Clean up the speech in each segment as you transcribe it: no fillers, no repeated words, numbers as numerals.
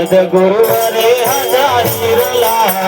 સદગુરુ હરે હજારીલા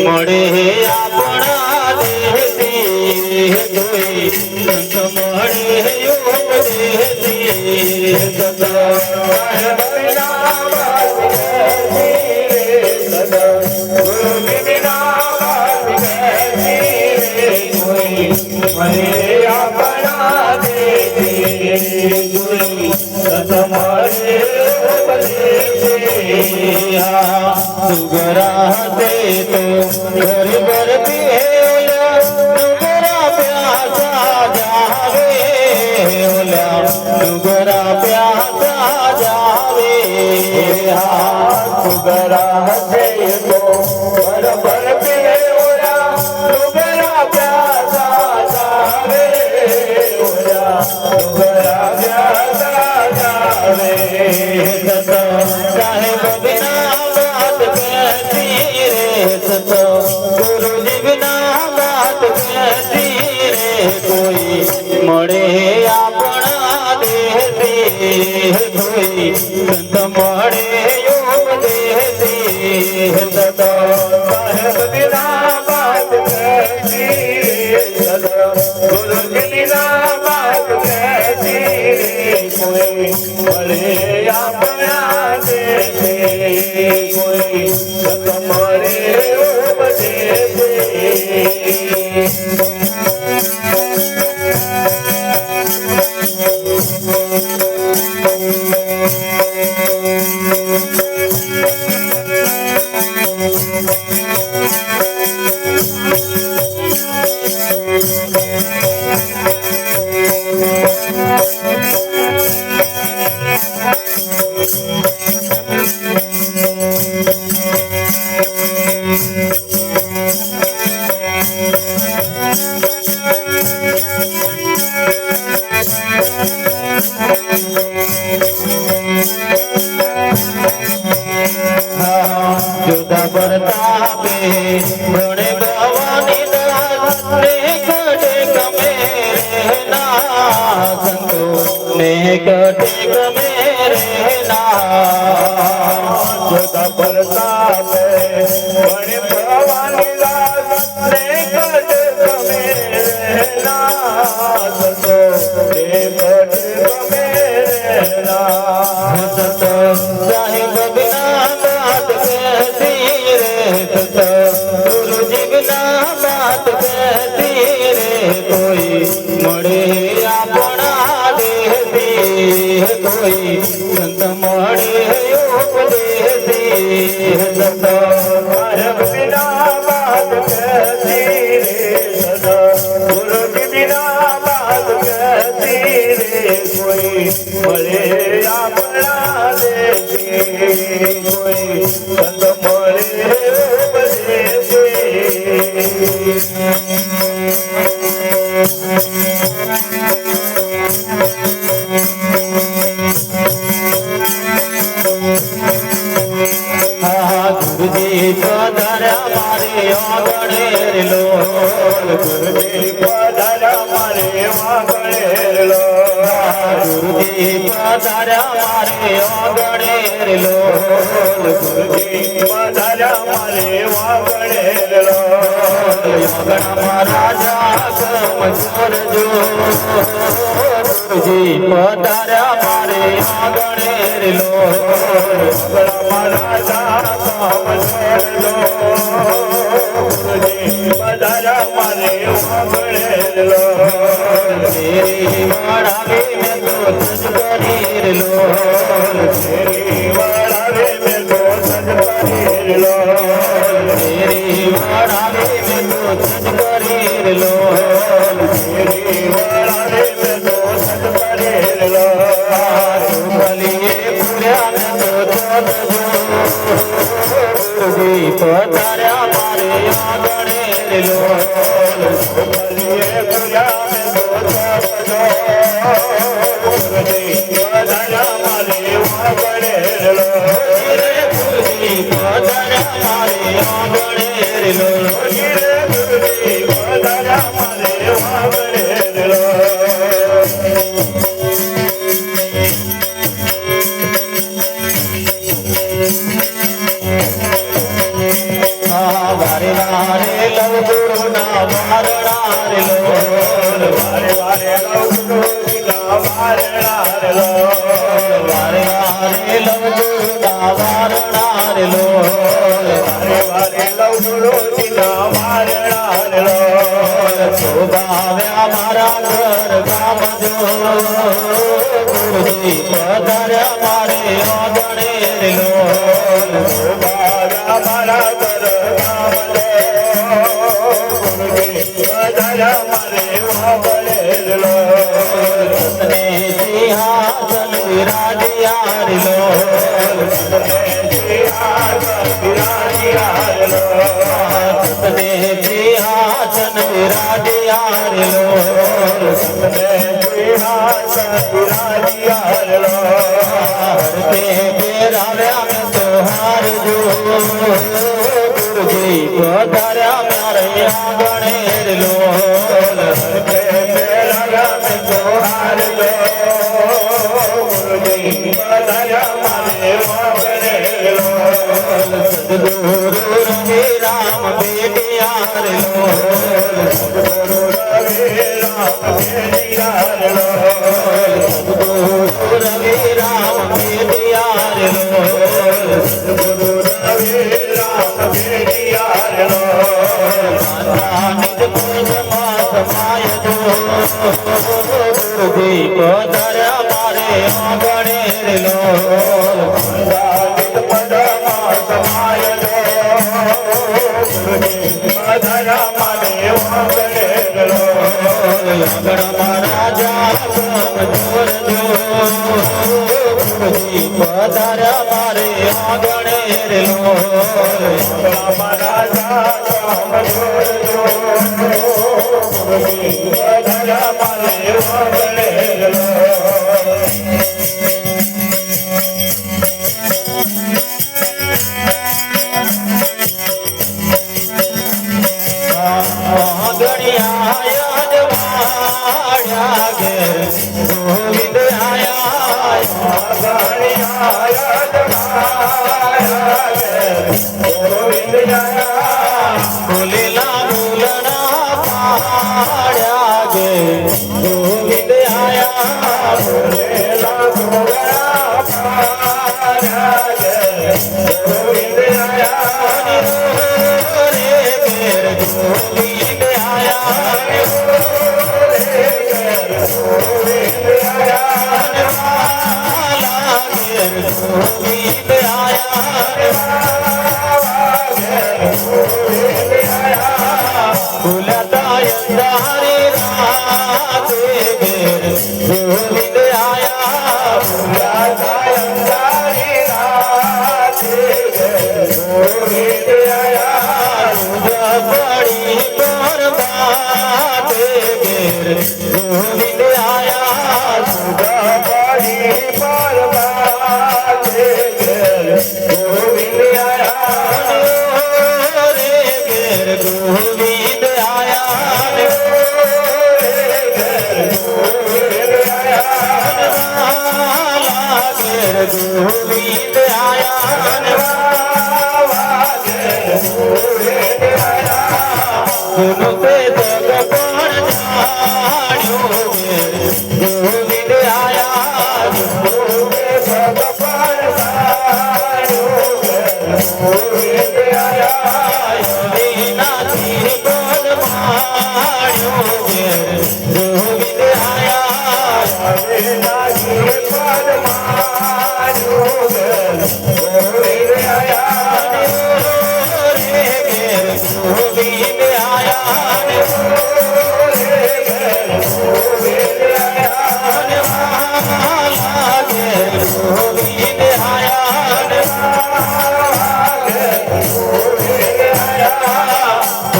મળે આપણા દેહથી જોઈ સંત મળે યોગ દેહથી સદા सुगरा दे तो घर घर पिया सुगरा प्यासा जावे सुगरा प्यासा जावे सुगरा दे तो घर घर पिया सुगरा प्यासा जावे सुगरा प्यासा जावे साहेब बिना गुरु जी बिना बात कहती रे कोई મળે આપણા દેહથી કોઈ સંત મળે યોગ દેહથી સદા સાહેબ બિના બાત કહેતી સદા ગુરુ જી બિના બાત કહેતી રે કોઈ મળે આપણા દેહથી કોઈ સંત મળે યોગ દેહથી जुदा बरतावे बड़े भवानी दास ने कटे कमे रहना संतो ने कटे कमे रहना जुदा बरतावे बड़े भवानी दास ने कटे कमे रहना संतो ने कटे कमे रहना संतो साहिब बिना बात कहती रे गुरु जी बिना बात कहती रे कोई મળે આપણા દેહથી કોઈ સંત મળે યોગ દેહથી સદા સાહેબ બિના બાત કહેતી રે સદા ગુરુ જી બિના બાત કહેતી રે કોઈ મળે આપણા દેહથી કોઈ સંત મળે યોગ દેહથી गुरुजी पधार मारे आंगणे लो गुरुजी पधार मारे आंगणे लो गुरुजी पधार मारे आंगणे लो गुरुजी पधार मारे आंगणे लो आंगणा राजा कमजोर जो गुरुजी पधार मारे आंगणे लो आंगणा राजा पधारा मारे आंगणे लो तेरी वाड़ावे में तो सज करीर लो तेरी वाड़ावे में तो सज करीर लो तेरी वाड़ावे में तो सज करीर लो तेरी वाड़ावे में तो सज करीर लो बलिए पूरा में तो चल पधारा मारे आंगणे लो ગુરુજી પધાર્યા મારે આંગણે લોલ મારા મારા ઘર ગામલો ગુરુજી પધાર્યા મારે આંગણે લોલ સતને સિંહાસન વિરાજ્યા રે લોલ સતને સિંહાસન વિરાજ્યા લોલ સતને સિંહાસન વિરાજ્યા રે લોલ સતને સિંહાસન વિરાજ્યા લોલ હરતે પહેરાવ્યા મેં તો હાર જો ગુરુજી પધાર્યા મારે આંગણે રે લોલ હરતે પહેરાવ્યા મેં તો હાર લો ગુરુજી પધાર્યા મારે આંગણે લોલ સદગુરુ રવિ રામ બેટિયા રે લોલ ગુરુ રવિ રામ બેટિયા લોલ સદગુરુ રવિ રામ બેટિયા રે લોલ ગુરુ રવિ રામ બેટિયા લોલ માતા નિજ પૂજમાં સમાય જો ગુરુજી પધાર્યા મારે આંગણે રે લોલ દાનિત પદમાં સમાય લો ગુરુજી પધાર્યા મારે આંગણે લોલ આંગણમાં રાજા જોર જો ગુરુજી પધાર્યા મારે આંગણે રે લોલ મારા કામ જોજો ગુરુજી પધાર્યા મારે આંગણે લોલ ગણિયા જવાડ્યા ઘેર ગોવિંદ બોલેલા બોલણા પાડ્યા ઘેર ગોવિંદ આયા રે ઘેર ગોવિંદ ભૂલતા અંધારી રાતે ઘેર ગોવિંદ આયા પડી પરબાતે ઘેર ગોવિંદ આયા રે ઘેર ગોવિંદ આયા ઘેર ગોવિંદ આયા ગુરુ તે જગ પણ જાણ્યો ઘેર ગોવિંદ આયા નાથી બોલ માણ્યો ઘેર ગોવિંદ આયા રે ઘેર ગોવિંદ આયા ઘેર ગોવિંદ આયા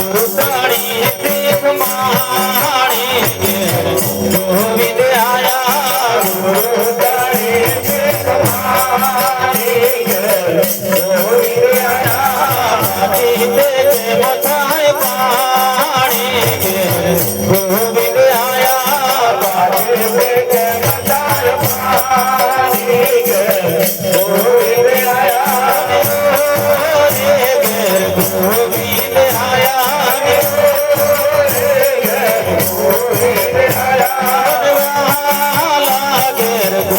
ગુરુતાણી પ્રેમ માણી ઘેર ગોવિંદ આયા જીતે મથાય પાણી ઘેર ગોવિંદ આયા રે ઘેર ગોવિંદ આયા ઘેર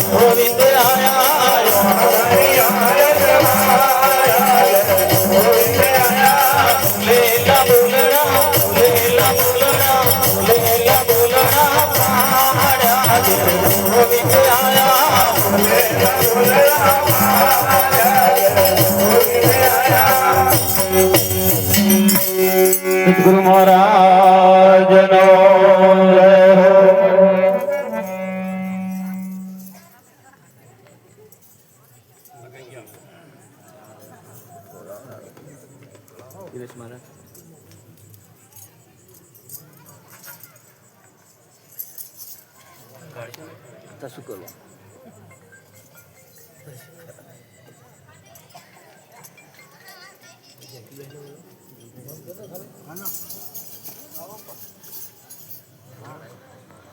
ગોવિંદ ગુરુ મહારાજ નો શું કરવા